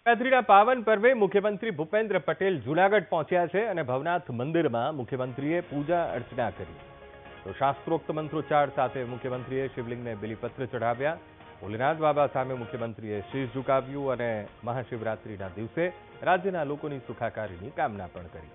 નવરાત્રિના પાવન પર્વે મુખ્યમંત્રી ભૂપેન્દ્ર પટેલ જૂનાગઢ પહોંચ્યા છે અને ભવનાથ મંદિરમાં મુખ્યમંત્રીએ પૂજા અર્ચના કરી તો શાસ્ત્રોક્ત મંત્રોચ્ચાર સાથે મુખ્યમંત્રીએ શિવલિંગને બિલીપત્ર ચઢાવ્યા। ભોલેનાથ બાબા સામે મુખ્યમંત્રીએ શીશ ઝુકાવ્યું અને મહાશિવરાત્રિના દિવસે રાજ્યના લોકોની સુખાકારીની કામના પણ કરી।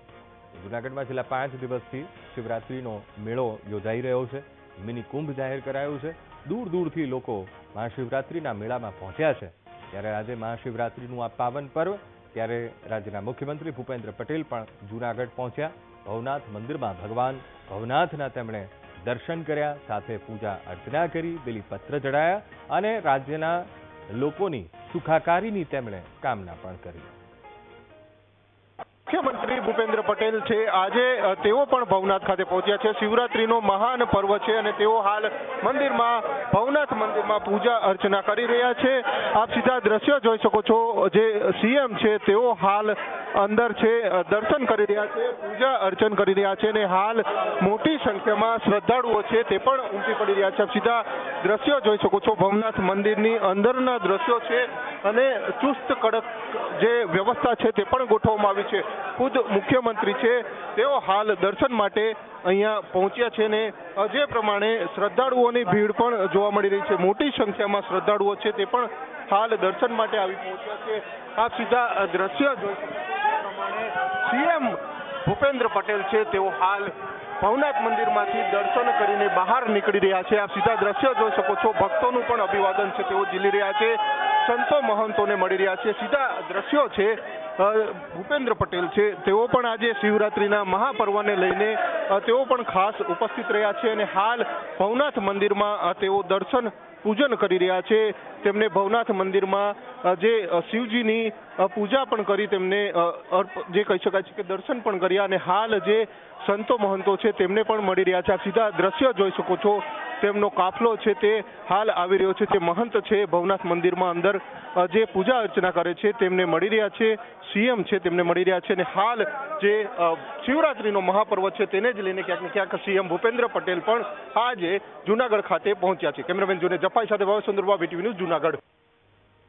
જૂનાગઢમાં છેલ્લા 5 દિવસથી શિવરાત્રિનો મેળો યોજાઈ રહ્યો છે। મિની કુંભ જાહેર કરાયો છે। દૂર દૂરથી લોકો મહાશિવરાત્રિના મેળામાં પહોંચ્યા છે। ત્યારે આજે મહાશિવરાત્રિનું આ પાવન પર્વ ત્યારે રાજ્યના મુખ્યમંત્રી ભૂપેન્દ્ર પટેલ પણ જૂનાગઢ પહોંચ્યા। ભવનાથ મંદિરમાં ભગવાન ભવનાથના તેમણે દર્શન કર્યા, સાથે પૂજા અર્ચના કરી, બિલીપત્ર ચઢાયા અને રાજ્યના લોકોની સુખાકારીની તેમણે કામના પણ કરી। મુખ્યમંત્રી ભૂપેન્દ્ર પટેલ છે આજે તેઓ પણ ભવનાથ ખાતે પહોંચ્યા છે। શિવરાત્રીનો મહાન પર્વ છે અને તેઓ હાલ મંદિરમાં ભવનાથ મંદિરમાં પૂજા અર્ચના કરી રહ્યા છે। આપ સીધા દ્રશ્યો જોઈ શકો છો, જે સીએમ છે તેઓ હાલ અંદર છે, દર્શન કરી રહ્યા છે, પૂજા અર્ચન કરી રહ્યા છે અને હાલ મોટી સંખ્યામાં શ્રદ્ધાળુઓ છે તે પણ ઉમટી પડી રહ્યા છે। આપ સીધા દ્રશ્યો જોઈ શકો છો, ભવનાથ મંદિરની અંદરના દ્રશ્યો છે અને ચુસ્ત કડક જે વ્યવસ્થા છે તે પણ ગોઠવવામાં આવી છે। ખુદ મુખ્યમંત્રી છે તેઓ હાલ દર્શન માટે અહીંયા પહોંચ્યા છે ને જે પ્રમાણે શ્રદ્ધાળુઓની ભીડ પણ જોવા મળી રહી છે। મોટી સંખ્યામાં શ્રદ્ધાળુઓ છે તે પણ હાલ દર્શન માટે આવી પહોંચ્યા છે। આપ સીધા દ્રશ્ય જોઈ શકો છો, પ્રમાણે સીએમ ભૂપેન્દ્ર પટેલ છે તેઓ હાલ ભવનાથ મંદિરમાંથી દર્શન કરીને બહાર નીકળી રહ્યા છે। આપ સીધા દ્રશ્ય જોઈ શકો છો, ભક્તોનું પણ અભિવાદન છે તેઓ ઝીલી રહ્યા છે, સંતો મહંતોને મળી રહ્યા છે। સીધા દ્રશ્યો છે, ભૂપેન્દ્ર પટેલ છે તેઓ પણ આજે શિવરાત્રીના મહાપર્વને લઈને તેઓ પણ ખાસ ઉપસ્થિત રહ્યા છે અને હાલ ભવનાથ મંદિરમાં તેઓ દર્શન પૂજન કરી રહ્યા છે। તેમને ભવનાથ મંદિરમાં જે શિવજીની પૂજા પણ કરી, તેમને જે કહી શકાય છે કે દર્શન પણ કર્યા અને હાલ જે સંતો મહંતો છે તેમને પણ મળી રહ્યા છે। આ સીધા દ્રશ્ય જોઈ શકો છો, તેમનો કાફલો છે તે હાલ આવી રહ્યો છે। જે મહંત છે ભવનાથ મંદિરમાં અંદર જે પૂજા અર્ચના કરે છે તેમને મળી રહ્યા છે, સીએમ છે તેમને મળી રહ્યા છે અને હાલ જે શિવરાત્રીનો મહાપર્વ છે તેને જ લઈને ક્યાંક ને ક્યાંક સીએમ ભૂપેન્દ્ર પટેલ પણ આજે જૂનાગઢ ખાતે પહોંચ્યા છે। કેમેરામેન જોને જફાઈ સાથે ભાવેશ ચંદ્રબા, વીટીવી ન્યૂઝ, જૂનાગઢ।